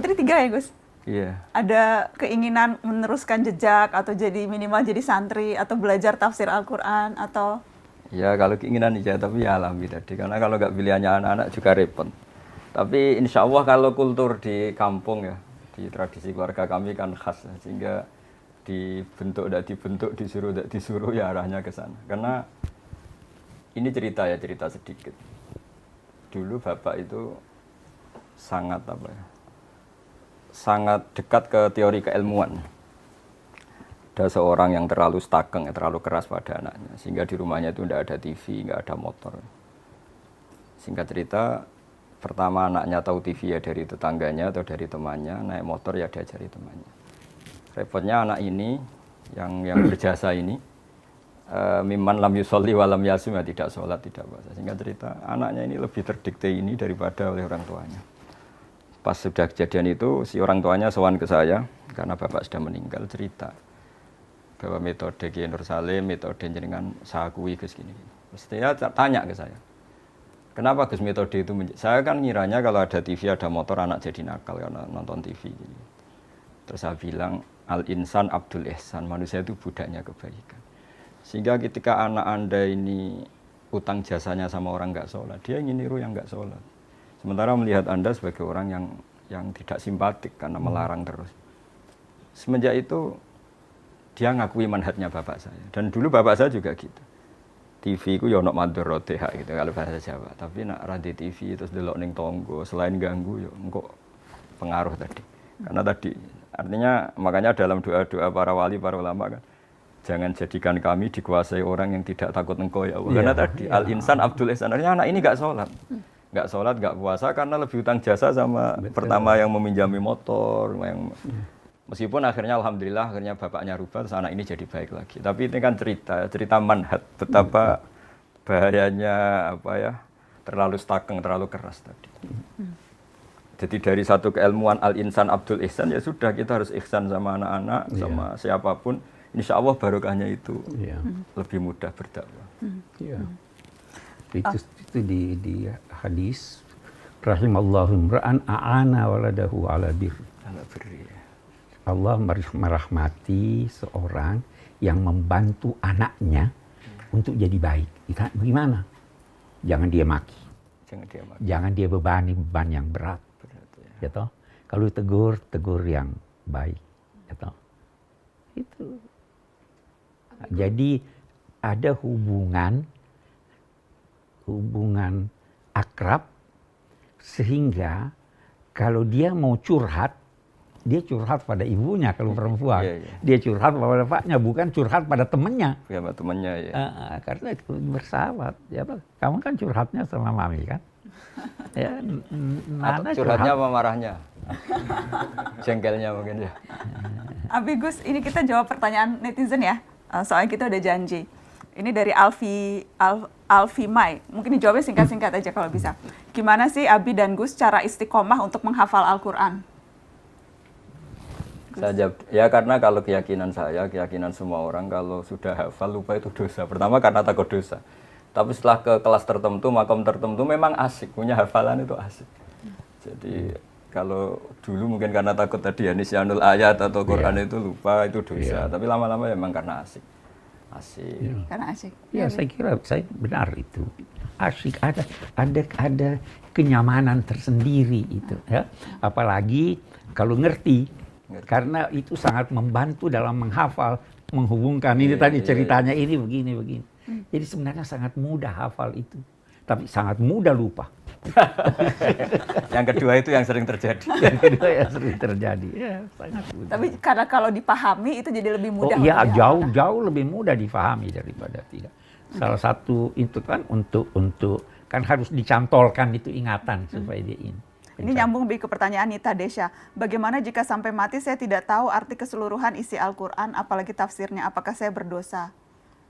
Putri 3 ya Gus? Iya. Ada keinginan meneruskan jejak atau jadi minimal jadi santri atau belajar tafsir Al-Quran atau? Ya kalau keinginan iya, tapi ya alami tadi. Karena kalau nggak pilihannya anak-anak juga repot. Tapi insya Allah kalau kultur di kampung ya, di tradisi keluarga kami kan khas. Sehingga dibentuk, tidak dibentuk, disuruh, tidak disuruh ya arahnya ke sana. Karena ini cerita ya, cerita sedikit. Dulu bapak itu sangat apa ya, sangat dekat ke teori keilmuan. Ada seorang yang terlalu stakeng, terlalu keras pada anaknya, sehingga di rumahnya itu tidak ada TV, nggak ada motor. Singkat cerita, pertama anaknya tahu TV ya dari tetangganya atau dari temannya, naik motor ya diajari temannya. Repotnya anak ini, yang berjasa ini, mimman lam yusolli walam yasum, ya tidak sholat, tidak puasa. Singkat cerita, anaknya ini lebih terdikte ini daripada oleh orang tuanya. Pas sudah kejadian itu, si orang tuanya sowan ke saya, karena bapak sudah meninggal, cerita bahwa metode Kiai Nur Salim, metode jenengan saya akui Gus gini. Terus dia tanya ke saya, kenapa Gus metode itu? Saya kan ngiranya kalau ada TV, ada motor, anak jadi nakal karena nonton TV. Gini. Terus saya bilang, al-insan abdul ihsan, manusia itu budaknya kebaikan. Sehingga ketika anak Anda ini utang jasanya sama orang nggak sholat, dia ingin niru yang nggak sholat. Sementara melihat Anda sebagai orang yang tidak simpatik karena melarang terus. Semenjak itu dia ngakui manhajnya bapak saya. Dan dulu bapak saya juga gitu. TV ku ya ono madharote gitu kalau bahasa Jawa. Tapi nak radio TV terus delok ning tonggo selain ganggu ya engko pengaruh tadi. Karena tadi artinya makanya dalam doa-doa para wali, para ulama kan, jangan jadikan kami dikuasai orang yang tidak takut engkau ya Allah. Karena tadi al-insan abdul ihsan. Artinya anak ini enggak sholat. Nggak sholat, nggak puasa karena lebih utang jasa sama pertama yang meminjami motor, yang meskipun akhirnya alhamdulillah akhirnya bapaknya rubah, terus anak ini jadi baik lagi. Tapi ini kan cerita manhaj betapa bahayanya apa ya, terlalu stakeng, terlalu keras tadi. Jadi dari satu keilmuan al-insan abdul ihsan ya sudah kita harus ihsan sama anak-anak, sama siapapun. Insya Allah barokahnya itu lebih mudah berdakwah. Itu di hadis rahimallahu imra'an a'ana waladahu ala birri. Allah merahmati seorang yang membantu anaknya untuk jadi baik. Bagaimana? Jangan dia maki. Jangan dia bebani beban yang berat. Ya toh? Kalau tegur yang baik. Ya toh? Itu. Jadi ada hubungan akrab sehingga kalau dia mau curhat, dia curhat pada ibunya kalau perempuan. Dia curhat pada bapaknya, bukan curhat pada temannya. Ya, pada temannya ya. Karena itu bersahabat. Ya, kamu kan curhatnya sama mami kan? Ya, Nana curhatnya apa marahnya? Jengkelnya mungkin ya. Abi Gus, ini kita jawab pertanyaan netizen ya. Soalnya kita udah janji. Ini dari Alfi Mai. Mungkin dijawabnya singkat-singkat aja kalau bisa. Gimana sih Abi dan Gus cara istiqomah untuk menghafal Al-Quran? Saya jawab, ya karena kalau keyakinan saya, keyakinan semua orang kalau sudah hafal lupa itu dosa. Pertama karena takut dosa. Tapi setelah ke kelas tertentu, makom tertentu memang asik. Punya hafalan itu asik. Jadi kalau dulu mungkin karena takut tadi ya nisyanul ayat atau Quran itu lupa itu dosa. Tapi lama-lama memang karena asik. Karena asik. Ya, saya kira saya benar itu. Asik, ada kenyamanan tersendiri itu ya. Apalagi kalau ngerti. Karena itu sangat membantu dalam menghafal, menghubungkan ini tadi ceritanya ini begini. Jadi sebenarnya sangat mudah hafal itu. Tapi sangat mudah lupa. Yang kedua itu yang sering terjadi. Ya, sangat mudah. Tapi karena kalau dipahami itu jadi lebih mudah. Oh iya, jauh lebih mudah dipahami daripada tidak. Salah satu itu kan untuk kan harus dicantolkan itu ingatan supaya dia ini. Ini nyambung ke pertanyaan Nita Desya. Bagaimana jika sampai mati saya tidak tahu arti keseluruhan isi Al-Quran, apalagi tafsirnya, apakah saya berdosa?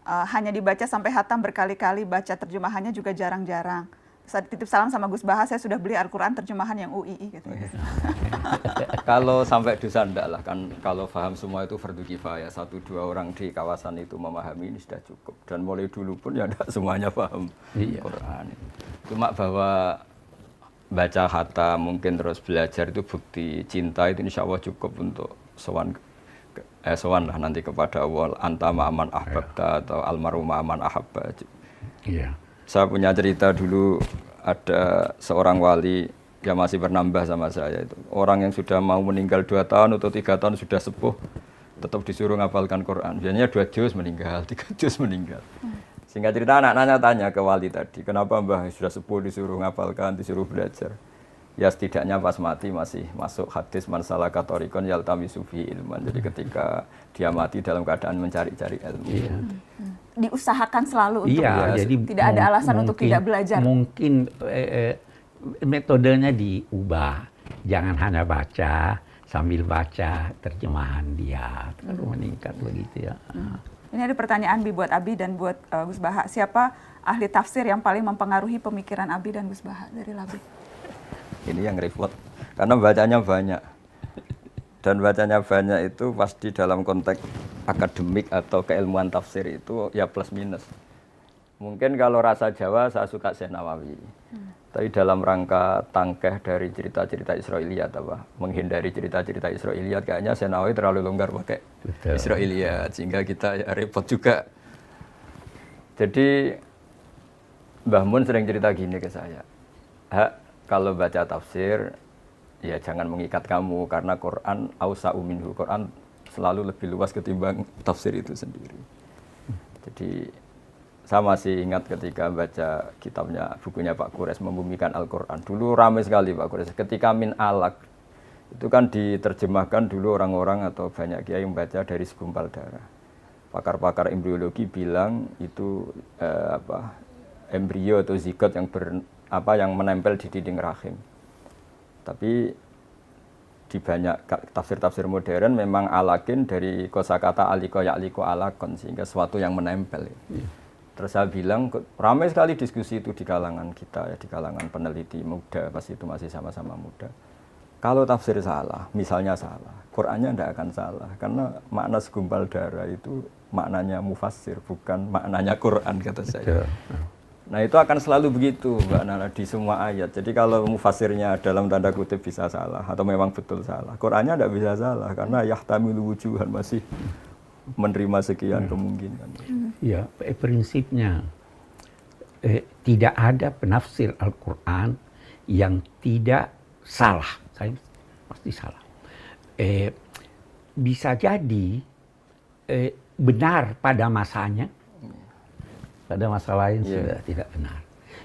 Hanya dibaca sampai hatam berkali-kali, baca terjemahannya juga jarang-jarang. Saat titip salam sama Gus Baha, saya sudah beli Al-Quran terjemahan yang UII. Gitu. Kalau sampai dosa enggak lah, kan kalau paham semua itu fardu kifayah. 1-2 orang di kawasan itu memahami ini sudah cukup. Dan mulai dulu pun ya enggak semuanya paham Quran. Cuma bahwa baca khatam mungkin terus belajar itu bukti cinta itu insya Allah cukup untuk sowan lah nanti kepada Allah anta ma'aman ahbabta atau almarhum ma'aman ahabba. Iya. Saya punya cerita dulu ada seorang wali yang masih bernambah sama saya itu. Orang yang sudah mau meninggal 2 tahun atau 3 tahun sudah sepuh tetap disuruh ngapalkan Quran. Biasanya 2 juz meninggal, 3 juz meninggal. Sehingga cerita anak-anaknya tanya ke wali tadi, kenapa Mbah sudah sepuh disuruh ngapalkan, disuruh belajar? Ya setidaknya pas mati masih masuk hadis man salaka thariqan yaltamisu fihi ilman. Jadi ketika dia mati dalam keadaan mencari-cari ilmu. Iya. Diusahakan selalu untuk Jadi tidak ada alasan untuk tidak belajar. Mungkin metodenya diubah. Jangan hanya baca, sambil baca terjemahan dia. Terlalu meningkat begitu ya. Ini ada pertanyaan Bi buat Abi dan buat Gus Baha. Siapa ahli tafsir yang paling mempengaruhi pemikiran Abi dan Gus Baha dari Labi? Ini yang repot, karena bacanya banyak. Dan bacanya banyak itu pasti dalam konteks akademik atau keilmuan tafsir itu ya plus minus. Mungkin kalau rasa Jawa saya suka Syekh Nawawi. Tapi dalam rangka tangkeh dari cerita-cerita Israiliyat apa, menghindari cerita-cerita Israiliyat kayaknya Syekh Nawawi terlalu longgar pakai Israiliyat sehingga kita ya repot juga. Jadi Mbah Mun sering cerita gini ke saya. Kalau baca tafsir ya jangan mengikat kamu karena Quran ausa'u minhu. Quran selalu lebih luas ketimbang tafsir itu sendiri. Jadi saya masih ingat ketika baca kitabnya, bukunya Pak Quraisy Membumikan Al-Quran. Dulu ramai sekali Pak Quraisy. Ketika min alaq, itu kan diterjemahkan dulu orang-orang atau banyak kiai yang baca dari segumpal darah. Pakar-pakar embriologi bilang itu embrio atau zigot yang menempel di dinding rahim. Tapi di banyak tafsir-tafsir modern memang alakin dari kosakata aliko ya'liko alakon, sehingga sesuatu yang menempel. Terus saya bilang, ramai sekali diskusi itu di kalangan kita, ya, di kalangan peneliti muda, pas itu masih sama-sama muda. Kalau tafsir salah, misalnya salah, Qur'annya tidak akan salah. Karena makna segumpal darah itu maknanya mufassir, bukan maknanya Qur'an, kata saya. Nah itu akan selalu begitu Mbak Nana di semua ayat. Jadi kalau mufassirnya dalam tanda kutip bisa salah, atau memang betul salah, Qur'annya tidak bisa salah, karena yahtamilu wujuhan masih menerima sekian kemungkinan. Ya, prinsipnya tidak ada penafsir Al-Quran yang tidak salah. Saya pasti salah. Bisa jadi benar pada masanya, pada masa lain sudah tidak benar.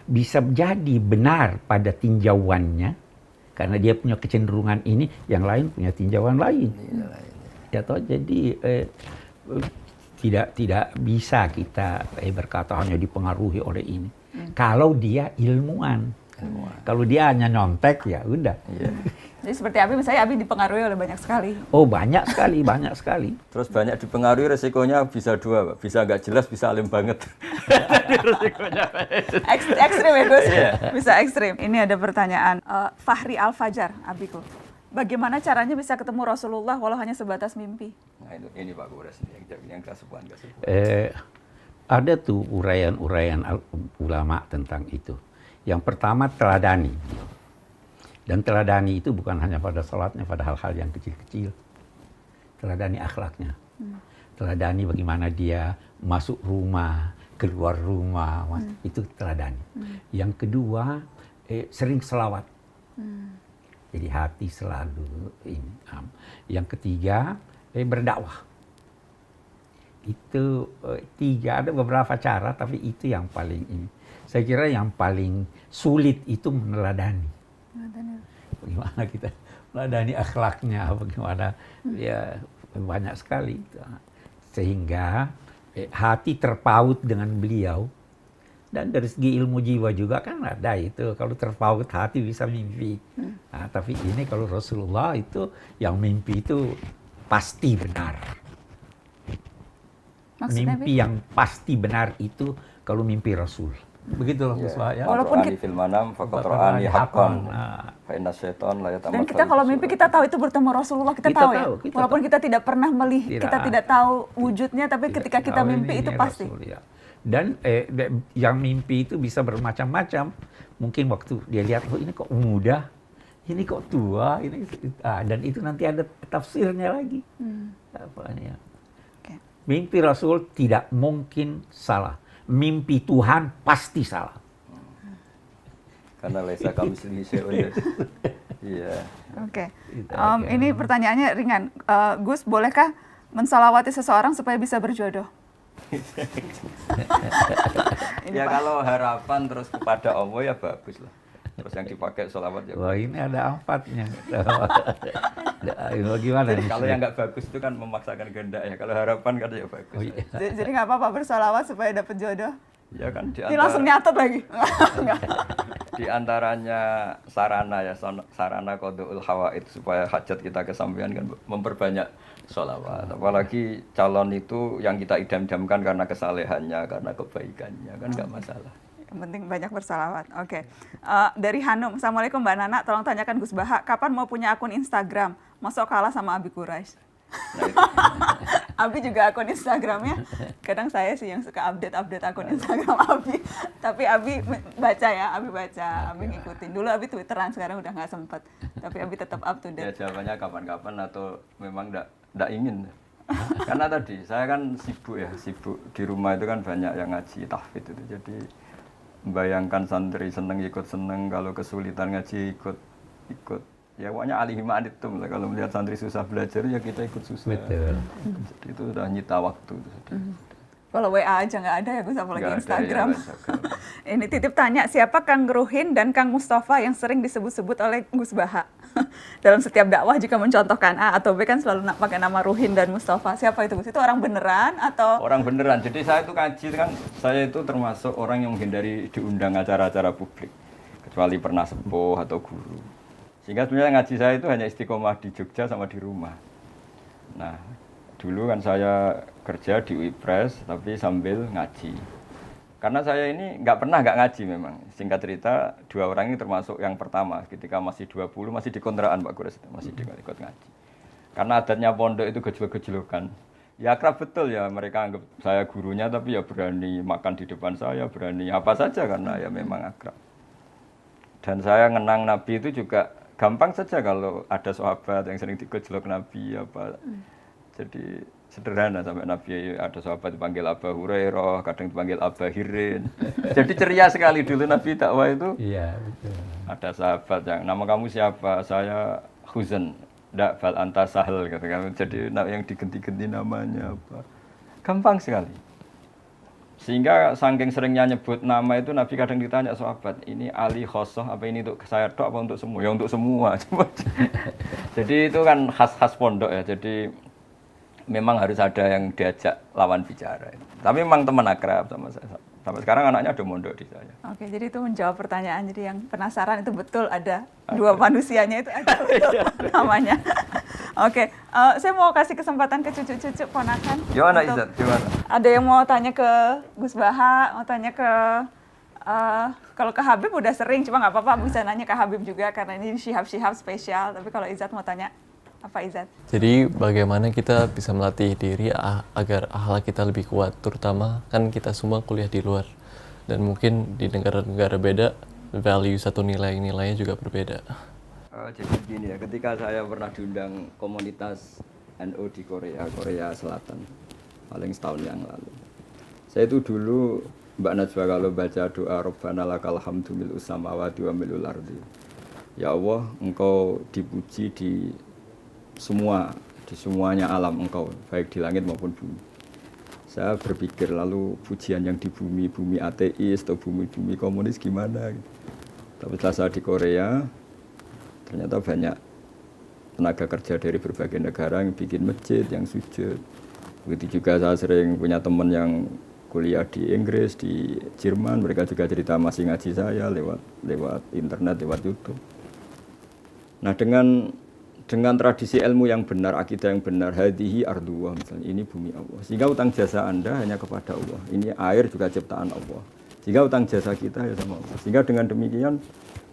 Bisa jadi benar pada tinjauannya, karena dia punya kecenderungan ini, yang lain punya tinjauan lain. Ya toh, jadi tidak bisa kita berkata hanya dipengaruhi oleh ini. Kalau dia ilmuwan. Kalau dia hanya nyontek ya udah. Jadi seperti Abi, misalnya Abi dipengaruhi oleh banyak sekali. Oh banyak sekali, banyak sekali. Terus banyak dipengaruhi, resikonya bisa dua, Pak. Bisa nggak jelas, bisa alim banget. Resikonya Ekstrim ya Gus, bisa ekstrim. Ini ada pertanyaan, Fahri Al-Fajar, Abiku. Bagaimana caranya bisa ketemu Rasulullah walau hanya sebatas mimpi? Nah ini Pak Quraisy yang kasuhan. Ada tuh uraian-uraian ulama tentang itu. Yang pertama teladani. Dan teladani itu bukan hanya pada salatnya, pada hal-hal yang kecil-kecil. Teladani akhlaknya. Teladani bagaimana dia masuk rumah, keluar rumah, itu teladani. Yang kedua, sering selawat. Jadi hati selalu ini. Yang ketiga, berdakwah. Itu tiga, ada beberapa cara, tapi itu yang paling ini. Saya kira yang paling sulit itu meneladani. Bagaimana kita meneladani akhlaknya, bagaimana ya banyak sekali. Sehingga hati terpaut dengan beliau. Dan dari segi ilmu jiwa juga kan ada itu. Kalau terpaut hati bisa mimpi. Nah, tapi ini kalau Rasulullah itu yang mimpi itu pasti benar. Maksudnya, mimpi yang pasti benar itu kalau mimpi Rasul. Begitu loh Gus ya. Walaupun kita filmanam faqatra'ani haqqan. Fa inna syaitan la yatamatsalu. Dan kita kalau mimpi kita tahu itu bertemu Rasulullah, kita tahu ya. Walaupun kita tidak pernah melihat, kita tidak tahu wujudnya, tapi ketika kita mimpi itu pasti. Rasul, ya. Dan yang mimpi itu bisa bermacam-macam. Mungkin waktu dia lihat, oh ini kok muda, ini kok tua, dan itu nanti ada tafsirnya lagi. Apanya? Oke. Mimpi Rasul tidak mungkin salah. Mimpi Tuhan pasti salah. Karena laisa kamislihi syai'un. Iya. Oke. Ini pertanyaannya ringan. Gus, bolehkah mensalawati seseorang supaya bisa berjodoh? Ya kalau harapan terus kepada Allah ya bagus lah. Terus yang dipakai sholawat ya. Wah, ini ada 4-nya. Bagaimana nih? Kalau yang nggak bagus itu kan memaksakan kehendak ya. Kalau harapan kan ya bagus. Oh, iya. Jadi nggak apa-apa bersolawat supaya dapat jodoh? Ya kan Ini langsung nyatet lagi. di antaranya sarana ya, sarana qadul hawaid supaya hajat kita kesampaian kan memperbanyak sholawat. Apalagi calon itu yang kita idam-idamkan karena kesalehannya, karena kebaikannya kan nggak masalah. Yang penting banyak bersalawat. Oke. Dari Hanum, Assalamualaikum Mbak Nana, tolong tanyakan Gus Baha, kapan mau punya akun Instagram? Masuk kalah sama Abi Quraisy. Nah, itu. Abi juga akun Instagramnya, kadang saya sih yang suka update akun Instagram Abi. Tapi Abi baca ya, Abi baca, Abi ngikutin. Dulu Abi Twitteran, sekarang udah nggak sempet. Tapi Abi tetap up to Ya date. jawabannya kapan-kapan atau memang nggak ingin. Karena tadi saya kan sibuk di rumah itu kan banyak yang ngaji tahfidz itu. Jadi membayangkan santri seneng ikut seneng, kalau kesulitan ngaji ikut. Ya pokoknya alihima anitum lah, kalau melihat santri susah belajar ya kita ikut susah. Betul. Jadi itu udah nyita waktu. Kalau WA aja nggak ada ya Gus, apalagi Nggak ada, Instagram. ya, Instagram. Ini titip tanya, siapa Kang Ruhin dan Kang Mustafa yang sering disebut-sebut oleh Gus Baha? Dalam setiap dakwah jika mencontohkan A atau B kan selalu pakai nama Ruhin dan Mustafa. Siapa itu Gus? Itu orang beneran atau? Orang beneran. Jadi saya itu ngaji kan, saya itu termasuk orang yang menghindari diundang acara-acara publik. Kecuali pernah sepuh atau guru. Sehingga sebenarnya ngaji saya itu hanya istiqomah di Jogja sama di rumah. Nah, dulu kan saya kerja di UIPres tapi sambil ngaji. Karena saya ini nggak ngaji memang. Singkat cerita, 2 orang ini termasuk yang pertama. Ketika masih 20, masih di kontrakan Pak Gures, masih ikut ngaji. Karena adatnya pondok itu gejlok-gejlokan. Ya akrab betul ya, mereka anggap saya gurunya tapi ya berani makan di depan saya, berani apa saja karena ya memang akrab. Dan saya ngenang Nabi itu juga gampang saja kalau ada sahabat yang sering digojlok Nabi apa. Jadi sederhana sampai Nabi ada sahabat dipanggil Aba Hurairah, kadang dipanggil Aba Hirin. Jadi ceria sekali dulu Nabi dakwah itu. Iya, betul. Ada sahabat yang nama kamu siapa? Saya Huzan. Ndak bal anta sahel gitu kan. Jadi yang diganti-ganti namanya apa. Gampang sekali. Sehingga saking seringnya nyebut nama itu Nabi kadang ditanya sahabat, ini Ali khosoh apa ini untuk saya tok apa untuk semua? Ya untuk semua. Jadi itu kan khas-khas pondok ya. Jadi memang harus ada yang diajak lawan bicara. Tapi memang teman akrab sama saya. Sampai sekarang anaknya ada mondok di saya. Oke, jadi itu menjawab pertanyaan. Jadi yang penasaran itu betul ada 2 manusianya itu ada betul namanya. Oke, saya mau kasih kesempatan ke cucu-cucu ponakan. Gimana Izzat? Gimana? Ada yang mau tanya ke Gus Baha, mau tanya ke kalau ke Habib udah sering, cuma nggak apa-apa bisa nanya ke Habib juga karena ini syihab-syihab spesial. Tapi kalau Izzat mau tanya apa Izzat? Jadi bagaimana kita bisa melatih diri agar akhlak kita lebih kuat, terutama kan kita semua kuliah di luar dan mungkin di negara-negara beda value atau nilai-nilainya juga berbeda. Jadi begini ya, ketika saya pernah diundang komunitas NU di Korea Selatan, paling setahun yang lalu. Saya itu dulu Mbak Najwa kalau baca doa Rabbana lakal hamdu mil'us samawati wa mil'ul ardi. Ya Allah, Engkau dipuji di semuanya alam Engkau, baik di langit maupun bumi. Saya berpikir lalu pujian yang di bumi ateis atau bumi komunis gimana gitu. Tapi setelah saya di Korea, ternyata banyak tenaga kerja dari berbagai negara yang bikin masjid, yang sujud. Begitu juga saya sering punya teman yang kuliah di Inggris, di Jerman, mereka juga cerita masih ngaji saya lewat internet, lewat YouTube. Nah dengan tradisi ilmu yang benar, akidah yang benar, hadihi ardullah misalnya, ini bumi Allah. Sehingga utang jasa Anda hanya kepada Allah. Ini air juga ciptaan Allah. Sehingga utang jasa kita ya sama Allah. Sehingga dengan demikian,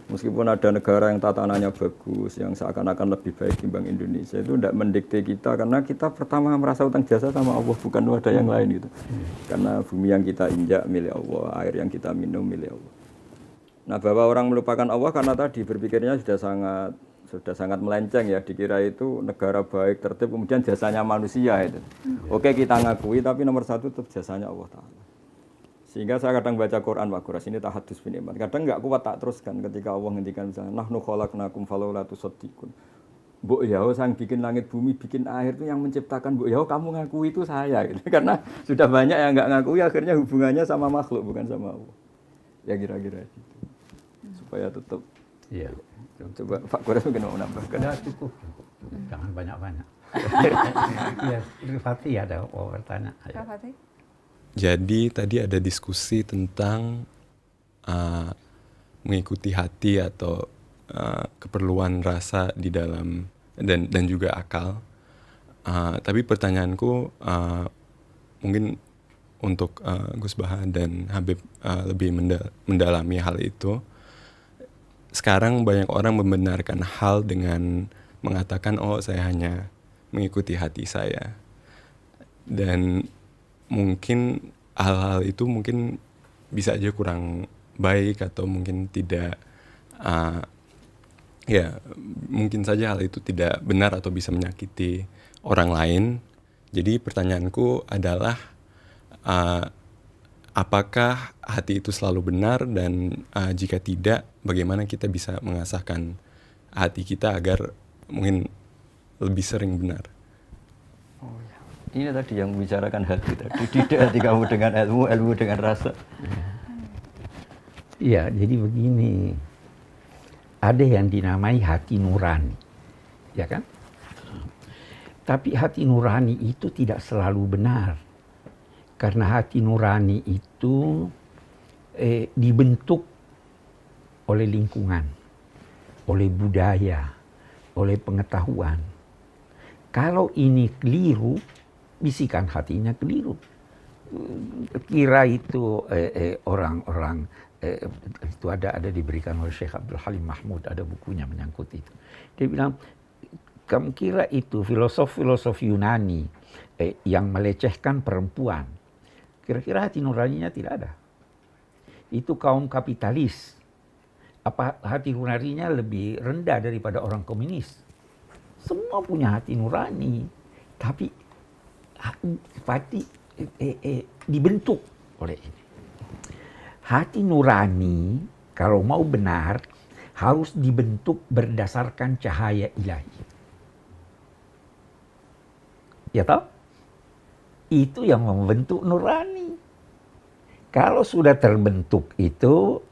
meskipun ada negara yang tatanannya bagus, yang seakan-akan lebih baik dibanding Indonesia, itu tidak mendikte kita, karena kita pertama merasa utang jasa sama Allah, bukan ada yang lain gitu. Karena bumi yang kita injak milik Allah, air yang kita minum milik Allah. Nah, bahwa orang melupakan Allah karena tadi berpikirnya sudah sangat melenceng ya, dikira itu negara baik, tertib, kemudian jasanya manusia itu. Oke, kita ngakui, tapi nomor satu tetap jasanya Allah Ta'ala. Sehingga saya kadang baca Quran, Pak Kuras, ini tahadus bin iman. Kadang nggak kuat tak teruskan ketika Allah ngendikan misalnya, nahnu khalaqnakum falaula tusaddiqun. Mbok Yahoo sang bikin langit bumi, bikin air itu yang menciptakan Mbok Yahoo, kamu ngakui itu saya gitu. Karena sudah banyak yang nggak ngakui, akhirnya hubungannya sama makhluk bukan sama Allah. Ya kira-kira gitu. Supaya tetap. Iya. Coba Pak Kuras mungkin mau nambahkan. Udah cukup. Jangan banyak-banyak. Ya, Rifati ada mau bertanya. Pak Fatih? Jadi tadi ada diskusi tentang mengikuti hati atau keperluan rasa di dalam dan juga akal. Tapi pertanyaanku mungkin untuk Gus Baha dan Habib lebih mendalami hal itu. Sekarang banyak orang membenarkan hal dengan mengatakan, oh saya hanya mengikuti hati saya. Dan mungkin hal-hal itu mungkin bisa aja kurang baik atau mungkin tidak, ya mungkin saja hal itu tidak benar atau bisa menyakiti orang lain. Jadi pertanyaanku adalah, apakah hati itu selalu benar dan jika tidak, bagaimana kita bisa mengasahkan hati kita agar mungkin lebih sering benar? Ini tadi yang membicarakan hati tadi, tidak hati kamu dengan ilmu, ilmu dengan rasa. Iya, jadi begini. Ada yang dinamai hati nurani. Ya kan? Tapi hati nurani itu tidak selalu benar. Karena hati nurani itu dibentuk oleh lingkungan, oleh budaya, oleh pengetahuan. Kalau ini keliru, bisikan hatinya keliru. Kira itu orang-orang itu ada diberikan oleh Syekh Abdul Halim Mahmud, ada bukunya menyangkut itu. Dia bilang, kamu kira itu filosof Yunani yang melecehkan perempuan, kira-kira hati nuraninya tidak ada. Itu kaum kapitalis. Apa hati nuraninya lebih rendah daripada orang komunis? Semua punya hati nurani, tapi hati dibentuk oleh ini. Hati nurani kalau mau benar harus dibentuk berdasarkan cahaya ilahi. Ya toh? Itu yang membentuk nurani. Kalau sudah terbentuk itu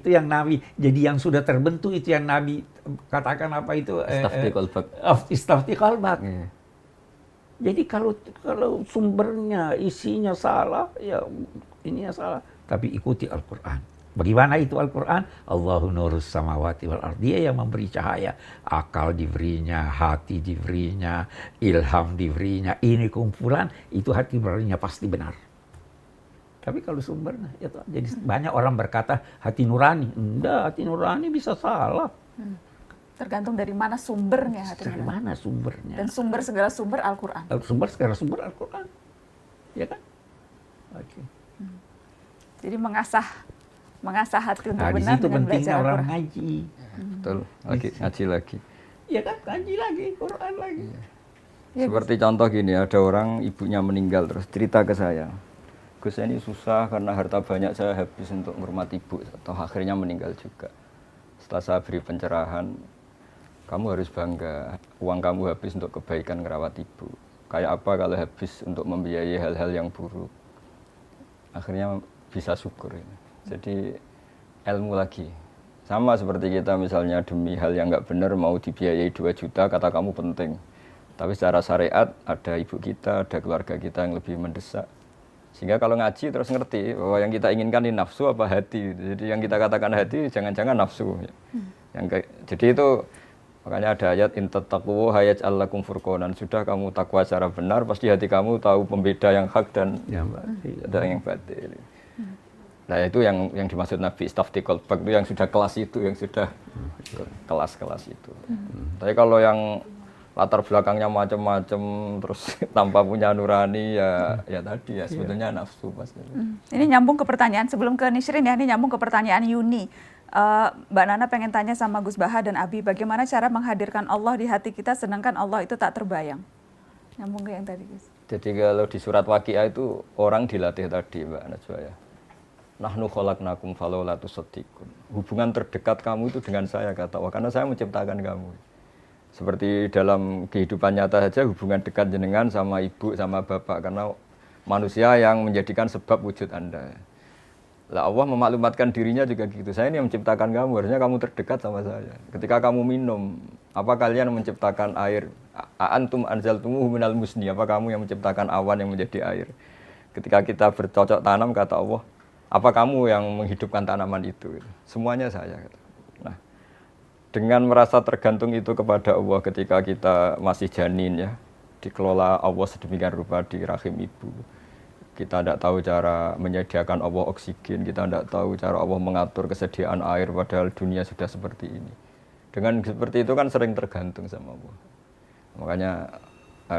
yang Nabi. Jadi yang sudah terbentuk itu yang Nabi katakan apa itu? Istafti qalbak. Jadi kalau sumbernya, isinya salah, ya ininya salah. Tapi ikuti Al-Quran. Bagaimana itu Al-Quran? Allahu nurus samawati wal ardh. Dia yang memberi cahaya. Akal diberinya, hati diberinya, ilham diberinya. Ini kumpulan, itu hati nuraninya pasti benar. Tapi kalau sumbernya, ya toh, jadi banyak orang berkata hati nurani. Enggak, hati nurani bisa salah. Tergantung dari mana sumbernya hati Dari nurani. mana sumbernya? Dan segala sumber Al-Quran. Sumber Al-Quran. Ya kan? Oke. Jadi mengasah hati untuk Nah, di benar situ dengan pentingnya belajar orang Al-Quran. ngaji. Betul, ngaji lagi. Ya kan, ngaji lagi, Quran lagi. Ya, Seperti contoh gini, ada orang ibunya meninggal terus cerita ke saya. Gus, ini susah karena harta banyak saya habis untuk menghormati ibu, atau akhirnya meninggal juga. Setelah saya beri pencerahan, kamu harus bangga, uang kamu habis untuk kebaikan ngerawat ibu. Kayak apa kalau habis untuk membiayai hal-hal yang buruk. Akhirnya bisa syukur. Jadi ilmu lagi. Sama seperti kita misalnya demi hal yang nggak benar mau dibiayai 2 juta, kata kamu penting. Tapi secara syariat ada ibu kita, ada keluarga kita yang lebih mendesak. Sehingga kalau ngaji terus ngerti bahwa yang kita inginkan ini nafsu apa hati. Jadi yang kita katakan hati jangan-jangan nafsu. Jadi itu makanya ada ayat in tattaqu hayaj'al lakum furqanan. Sudah kamu takwa secara benar, pasti hati kamu tahu pembeda yang hak dan yang batil. Nah itu yang dimaksud Nabi istafti qalbak itu yang sudah kelas itu, yang sudah kelas-kelas itu. Tapi kalau yang latar belakangnya macam-macam terus tanpa punya nurani ya tadi ya sebetulnya nafsu pasti. Ini nyambung ke pertanyaan sebelum ke Nishrin ya, ini nyambung ke pertanyaan Yuni. Mbak Nana pengen tanya sama Gus Baha dan Abi, bagaimana cara menghadirkan Allah di hati kita sedangkan Allah itu tak terbayang? Nyambung ke yang tadi, Gus. Jadi kalau di surat Waqiah itu orang dilatih tadi, Mbak Najwa ya. Nahnu khalaqnakum falaula tusaddiqun. Hubungan terdekat kamu itu dengan saya, kata Allah, karena saya menciptakan kamu. Seperti dalam kehidupan nyata saja hubungan dekat jenengan sama ibu sama bapak, karena manusia yang menjadikan sebab wujud Anda. Lah Allah memaklumatkan dirinya juga gitu. Saya ini yang menciptakan kamu, harusnya kamu terdekat sama saya. Ketika kamu minum, apa kalian menciptakan air? Antum anzaltumuhu minal musni, apa kamu yang menciptakan awan yang menjadi air? Ketika kita bercocok tanam, kata Allah, apa kamu yang menghidupkan tanaman itu? Semuanya saya. Nah, dengan merasa tergantung itu kepada Allah ketika kita masih janin ya, dikelola Allah sedemikian rupa di rahim ibu. Kita tidak tahu cara menyediakan Allah oksigen, kita tidak tahu cara Allah mengatur kesediaan air, padahal dunia sudah seperti ini. Dengan seperti itu kan sering tergantung sama Allah. Makanya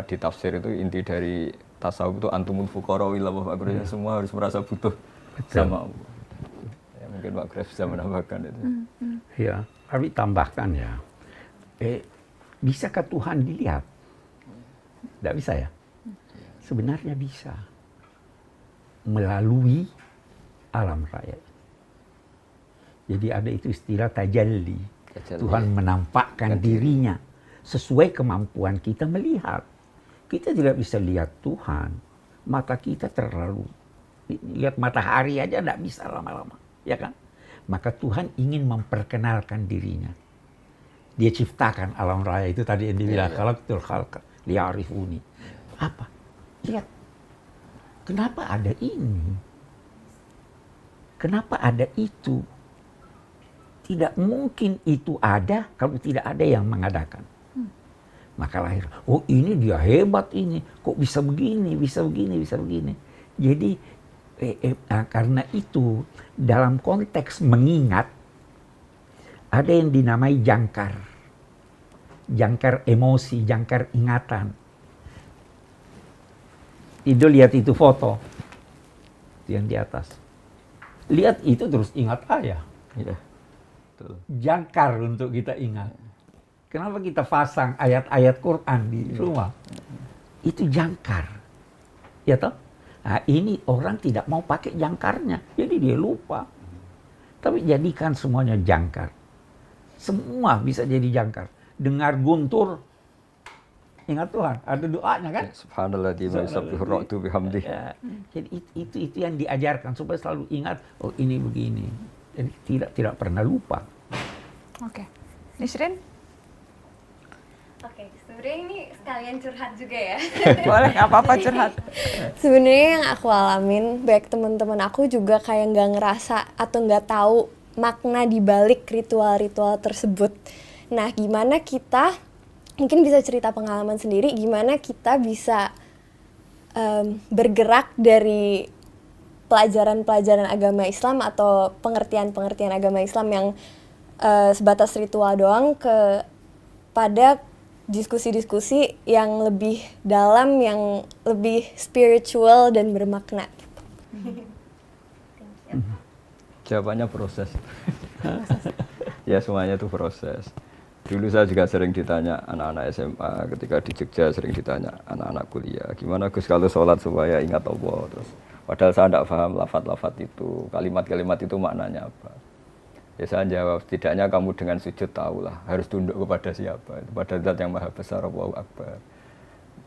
di tafsir itu inti dari tasawuf itu antumul fuqara ila wa faqir, semua harus merasa butuh sama Allah. Ya, mungkin Pak Graf bisa menambahkan itu. Ya, tapi tambahkan ya. Bisakah Tuhan dilihat? Tidak bisa ya? Sebenarnya bisa. Melalui alam raya. Jadi ada itu istilah tajalli. Tuhan menampakkan dirinya sesuai kemampuan kita melihat. Kita tidak bisa lihat Tuhan. Mata kita terlalu, lihat matahari aja tidak bisa lama-lama, ya kan? Maka Tuhan ingin memperkenalkan dirinya. Dia ciptakan alam raya itu tadi yang dibilang, khalaqtul khalqa liya'rifuni. Apa? Lihat. Kenapa ada ini? Kenapa ada itu? Tidak mungkin itu ada kalau tidak ada yang mengadakan. Maka lahir, oh ini dia hebat ini, kok bisa begini, bisa begini, bisa begini. Jadi karena itu dalam konteks mengingat ada yang dinamai jangkar. Jangkar emosi, jangkar ingatan. Itu lihat itu foto yang di atas. Lihat itu terus ingat ayah. Ya, betul. Jangkar untuk kita ingat. Kenapa kita pasang ayat-ayat Quran di rumah? Itu jangkar. Ya toh? Nah, ini orang tidak mau pakai jangkarnya. Jadi dia lupa. Tapi jadikan semuanya jangkar. Semua bisa jadi jangkar. Dengar guntur, ingat Tuhan, ada doanya kan? Subhanallah di yusabbihu ra'du bihamdih. Ya, jadi itu yang diajarkan supaya selalu ingat, oh ini begini. Jadi tidak pernah lupa. Oke. Nisrin? Oke, sebenarnya ini sekalian curhat juga ya. Boleh, nggak apa-apa curhat. Sebenarnya yang aku alamin, baik teman-teman aku juga kayak nggak ngerasa atau nggak tahu makna di balik ritual-ritual tersebut. Nah, gimana kita, mungkin bisa cerita pengalaman sendiri, gimana kita bisa bergerak dari pelajaran-pelajaran agama Islam atau pengertian-pengertian agama Islam yang sebatas ritual doang pada diskusi-diskusi yang lebih dalam, yang lebih spiritual dan bermakna. Jawabannya proses. Ya semuanya itu proses. Dulu saya juga sering ditanya anak-anak SMA, ketika di Jogja sering ditanya anak-anak kuliah, gimana Gus kalau sholat supaya ingat Allah? Terus, padahal saya tidak paham lafaz-lafaz itu, kalimat-kalimat itu maknanya apa. Ya saya jawab, setidaknya kamu dengan sujud tahulah, harus tunduk kepada siapa, kepada Zat yang Maha Besar, Allahu Akbar.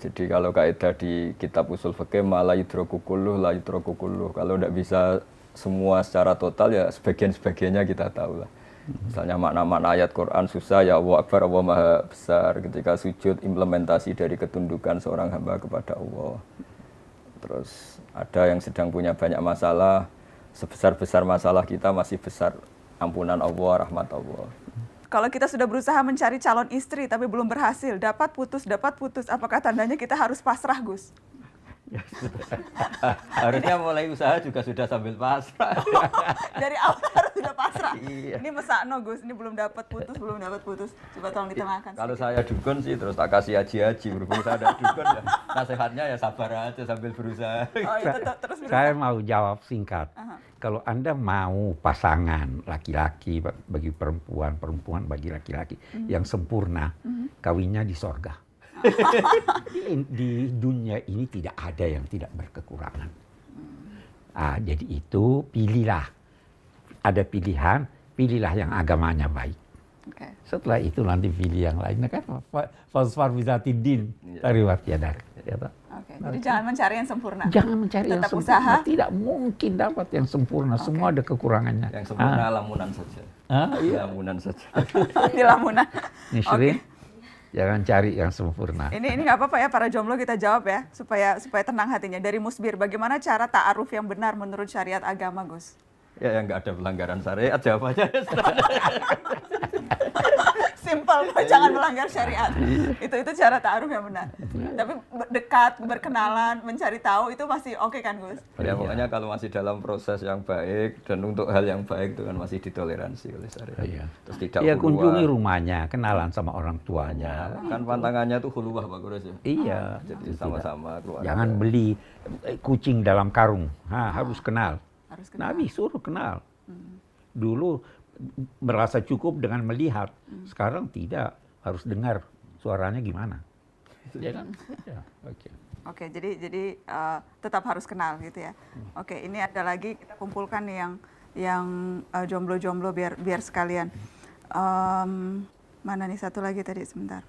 Jadi kalau kaidah di kitab usul fikih, la yudraku kulluh, la yudraku kulluh. Kalau tidak bisa semua secara total, ya sebagian-sebagiannya kita tahulah. Misalnya makna-makna ayat Quran susah, ya Allah Akbar, Allah Maha Besar. Ketika sujud, implementasi dari ketundukan seorang hamba kepada Allah. Terus ada yang sedang punya banyak masalah, sebesar-besar masalah kita masih besar ampunan Allah, rahmat Allah. Kalau kita sudah berusaha mencari calon istri tapi belum berhasil, dapat putus, apakah tandanya kita harus pasrah, Gus? Harusnya mulai usaha juga sudah sambil pasrah. Dari awal harus sudah pasrah. Iya. Ini mesakno Gus, ini belum dapat putus. Coba tolong ditenangkan. Kalau saya dukun sih terus tak kasih haji-haji, berhubung saya ada dukun ya. Nasihatnya ya sabar aja sambil berusaha. Oh, itu terus Saya mau jawab singkat. Kalau Anda mau pasangan laki-laki bagi perempuan, perempuan bagi laki-laki yang sempurna, kawinnya di sorga. Di dunia ini tidak ada yang tidak berkekurangan. Jadi itu pilihlah. Ada pilihan, pilihlah yang agamanya baik. Oke. Setelah itu nanti pilih yang lainnya kan fasfar bizatidin tariwat yadak. Ya, toh? Oke. Jadi jangan mencari yang sempurna. Jangan mencari yang Tetap sempurna. usaha. Tidak mungkin dapat yang sempurna. Semua ada kekurangannya. Yang sempurna lamunan saja. Iya. Lamunan saja. Di lamunan. Nisrin, jangan cari yang sempurna. Ini nggak apa-apa ya para jomblo kita jawab ya supaya tenang hatinya. Dari Musbir, bagaimana cara ta'aruf yang benar menurut syariat agama, Gus? Ya yang nggak ada pelanggaran syariat jawabannya. Simpel, jangan melanggar syariat. Itu cara ta'aruf yang benar. Tapi dekat, berkenalan, mencari tahu itu masih oke kan, Gus? Ya pokoknya kalau masih dalam proses yang baik dan untuk hal yang baik itu kan masih ditoleransi oleh syariat. Iya. Terus tidak Ya huluan. kunjungi rumahnya, kenalan sama orang tuanya. Kan pantangannya tuh huluwah Pak Gores ya. Iya. Jadi sama-sama keluarga. Jangan beli kucing dalam karung. Harus kenal. Harus kenal. Nabi suruh kenal. Dulu merasa cukup dengan melihat. Sekarang tidak. Harus dengar suaranya gimana. Ya kan? Ya, oke. Oke, jadi tetap harus kenal gitu ya. Oke, ini ada lagi kita kumpulkan nih yang jomblo-jomblo biar sekalian. Mana nih satu lagi tadi sebentar.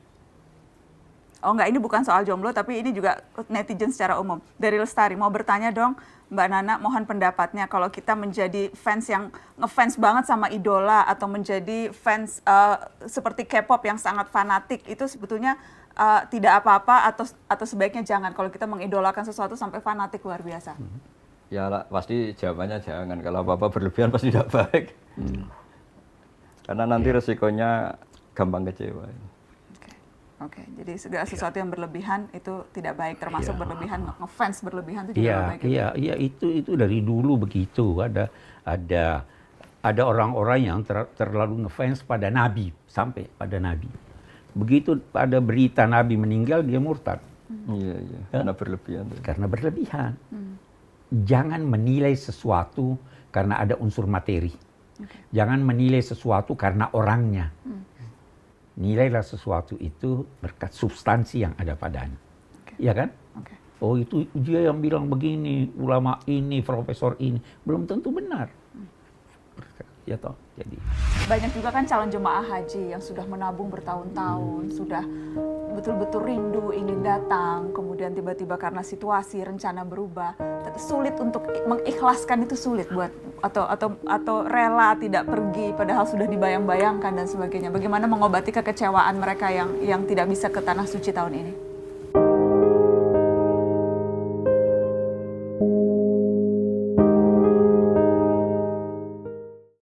Oh enggak, ini bukan soal jomblo tapi ini juga netizen secara umum. Dari Lestari mau bertanya dong, Mbak Nana, mohon pendapatnya kalau kita menjadi fans yang ngefans banget sama idola atau menjadi fans seperti K-pop yang sangat fanatik itu sebetulnya tidak apa-apa atau sebaiknya jangan kalau kita mengidolakan sesuatu sampai fanatik luar biasa. Ya lah, pasti jawabannya jangan. Kalau apa-apa berlebihan pasti tidak baik. Karena nanti resikonya gampang kecewa. Oke, jadi segala sesuatu yang berlebihan itu tidak baik, termasuk berlebihan ngefans berlebihan itu juga tidak baik. Iya, itu dari dulu begitu. Ada orang-orang yang terlalu ngefans pada Nabi, sampai pada Nabi. Begitu ada berita Nabi meninggal, dia murtad. Iya, karena berlebihan. Karena berlebihan. Jangan menilai sesuatu karena ada unsur materi. Jangan menilai sesuatu karena orangnya. Nilailah sesuatu itu berkat substansi yang ada padanya. Iya kan? Oh itu dia yang bilang begini, ulama ini, profesor ini. Belum tentu benar. Ya toh, jadi. Banyak juga kan calon jemaah haji yang sudah menabung bertahun-tahun, sudah betul-betul rindu ingin datang, kemudian tiba-tiba karena situasi rencana berubah, sulit untuk mengikhlaskan, itu sulit buat atau rela tidak pergi padahal sudah dibayang-bayangkan dan sebagainya. Bagaimana mengobati kekecewaan mereka yang tidak bisa ke tanah suci tahun ini?